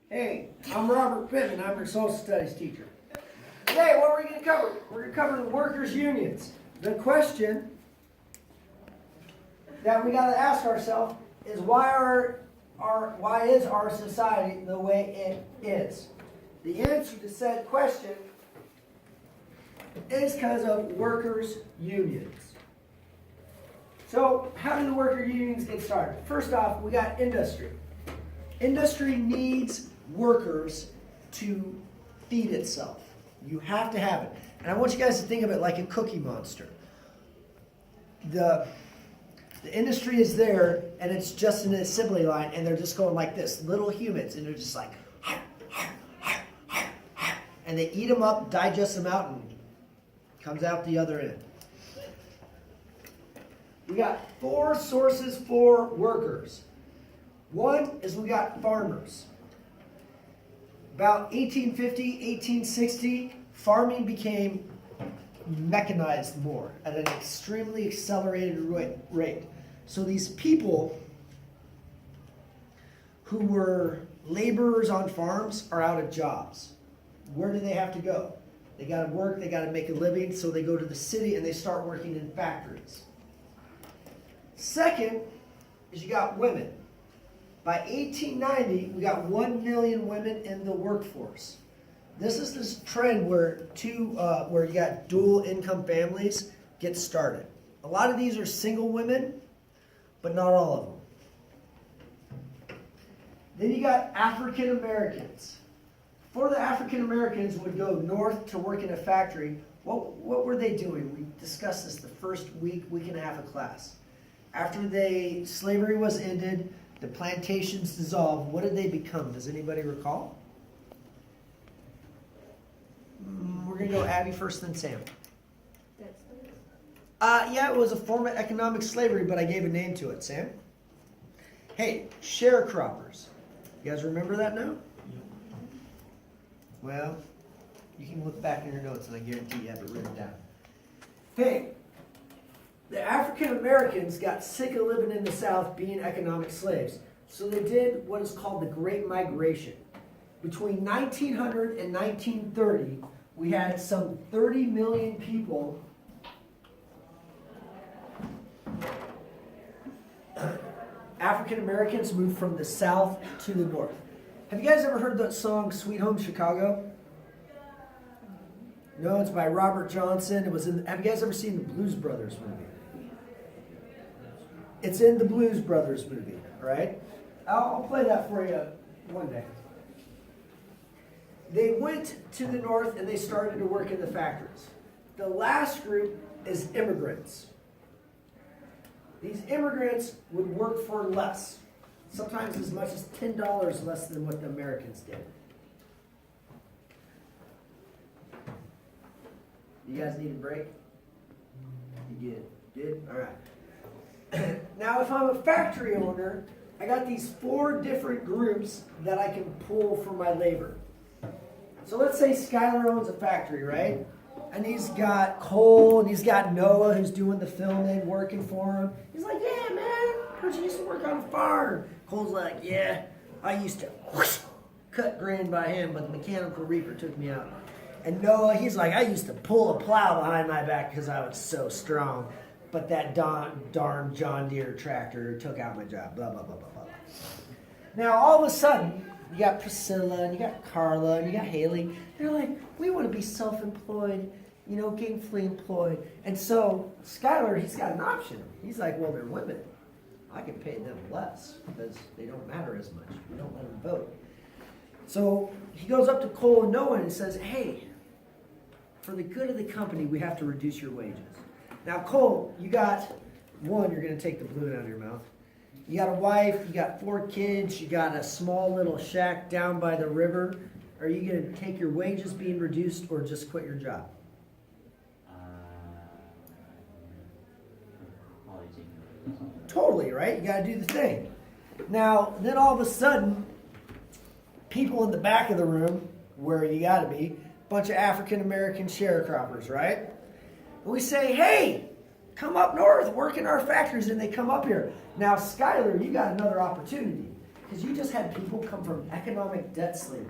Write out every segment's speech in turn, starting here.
Hey, I'm Robert Pittman. I'm your social studies teacher. Today, what are we going to cover? We're going to cover the workers' unions. The question that we got to ask ourselves is why is our society the way it is? The answer to said question is because of workers' unions. So, how do the worker unions get started? First off, we got industry. Industry needs workers to feed itself. You have to have it. And I want you guys to think of it like a Cookie Monster. The industry is there, and it's just an assembly line, and they're just going like this, little humans, and they're just like, and they eat them up, digest them out, and comes out the other end. We got 4 sources for workers. One is we got farmers. About 1850, 1860, farming became mechanized more at an extremely accelerated rate. So these people who were laborers on farms are out of jobs. Where do they have to go? They got to work, they got to make a living, so they go to the city and they start working in factories. Second is you got women. By 1890, we got 1 million women in the workforce. This is this trend where you got dual income families get started. A lot of these are single women, but not all of them. Then you got African Americans. Before the African Americans would go north to work in a factory, what were they doing? We discussed this the first week and a half of class. After slavery was ended, the plantations dissolved, what did they become? Does anybody recall? We're going to go Abby first, then Sam. Yeah, it was a form of economic slavery, but I gave a name to it. Sam? Hey, sharecroppers. You guys remember that now? Well, you can look back in your notes, and I guarantee you have it written down. Hey, the African Americans got sick of living in the South being economic slaves. So they did what is called the Great Migration. Between 1900 and 1930, we had some 30 million people African Americans moved from the South to the North. Have you guys ever heard that song, Sweet Home Chicago? No, it's by Robert Johnson. Have you guys ever seen the Blues Brothers movie? It's in the Blues Brothers movie, all right? I'll play that for you one day. They went to the north and they started to work in the factories. The last group is immigrants. These immigrants would work for less, sometimes as much as $10 less than what the Americans did. You guys need a break? You did? Did? All right. Now, if I'm a factory owner, I got these 4 different groups that I can pull for my labor. So let's say Skylar owns a factory, right? And he's got Cole and he's got Noah who's doing the filming, working for him. He's like, yeah, man, heard you used to work on a farm. Cole's like, yeah, I used to cut grain by hand, but the mechanical reaper took me out. And Noah, he's like, I used to pull a plow behind my back because I was so strong. But that darn John Deere tractor took out my job, blah, blah, blah, blah, blah. Now, all of a sudden, you got Priscilla, and you got Carla, and you got Haley. They're like, we want to be self-employed, gainfully employed. And so, Skylar, he's got an option. He's like, well, they're women. I can pay them less because they don't matter as much. We don't let them vote. So, he goes up to Cole and Noah and says, hey, for the good of the company, we have to reduce your wages. Now, Cole, you got one, you're going to take the balloon out of your mouth. You got a wife, you got 4 kids, you got a small little shack down by the river. Are you going to take your wages being reduced or just quit your job? Totally, right? You got to do the thing. Now, then all of a sudden, people in the back of the room, where you got to be, a bunch of African American sharecroppers, right? And we say, hey, come up north, work in our factories, and they come up here. Now, Skylar, you got another opportunity. Because you just had people come from economic debt slavery.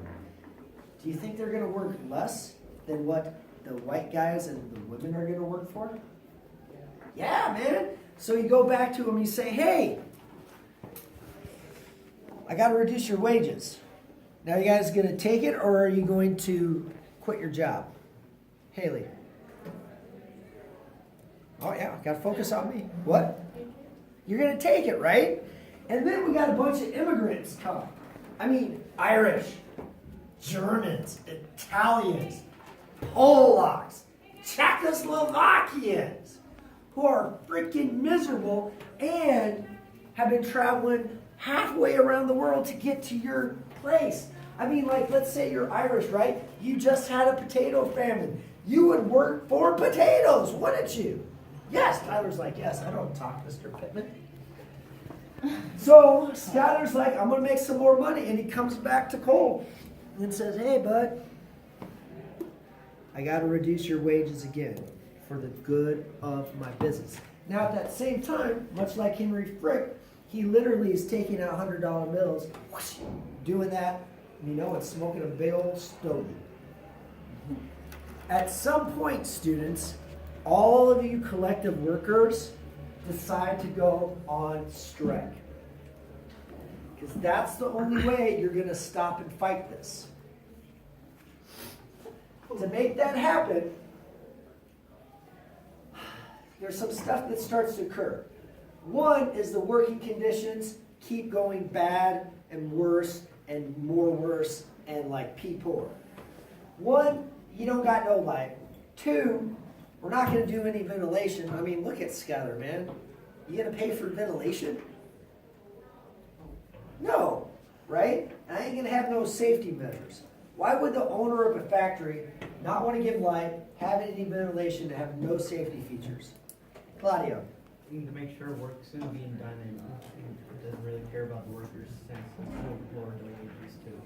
Do you think they're going to work less than what the white guys and the women are going to work for? Yeah, man. So you go back to them and you say, hey, I got to reduce your wages. Now you guys going to take it, or are you going to quit your job? Haley. Oh yeah, got to focus on me. What? You're going to take it, right? And then we got a bunch of immigrants come. I mean, Irish, Germans, Italians, Polacks, Czechoslovakians, who are freaking miserable and have been traveling halfway around the world to get to your place. I mean, like, let's say you're Irish, right? You just had a potato famine. You would work for potatoes, wouldn't you? Yes. Tyler's like, yes, I don't talk, Mr. Pittman. So Skyler's like, I'm going to make some more money. And he comes back to Cole and says, hey, bud, I got to reduce your wages again for the good of my business. Now, at that same time, much like Henry Frick, he literally is taking out $100 bills, whoosh, doing that, and smoking a big old stogie. At some point, students, all of you collective workers decide to go on strike. Because that's the only way you're going to stop and fight this. To make that happen, there's some stuff that starts to occur. One is the working conditions keep going bad and worse and more worse and like pee poor. One, you don't got no light. Two, we're not going to do any ventilation. I mean, look at Skyler, man. You going to pay for ventilation? No, right? I ain't going to have no safety measures. Why would the owner of a factory not want to give light, have any ventilation, and have no safety features? Claudio. You need to make sure work's being done and it doesn't really care about the workers since it's lower wages too.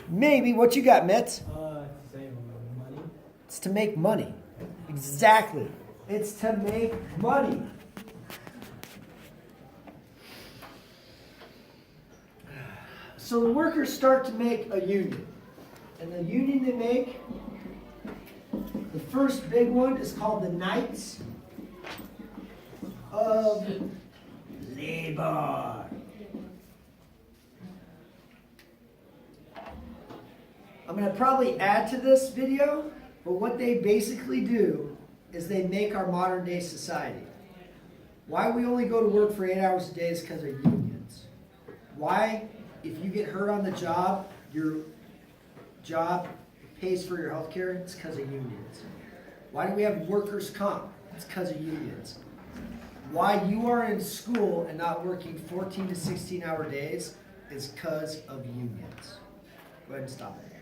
Maybe. What you got, Mitz? To save money. It's to make money. Exactly. It's to make money. So the workers start to make a union. And the union they make, the first big one is called the Knights of Labor. I'm going to probably add to this video, but what they basically do is they make our modern day society. Why we only go to work for 8 hours a day is because of unions. Why, if you get hurt on the job, your job pays for your health care, it's because of unions. Why do we have workers' comp? It's because of unions. Why you are in school and not working 14 to 16 hour days is because of unions. Go ahead and stop it.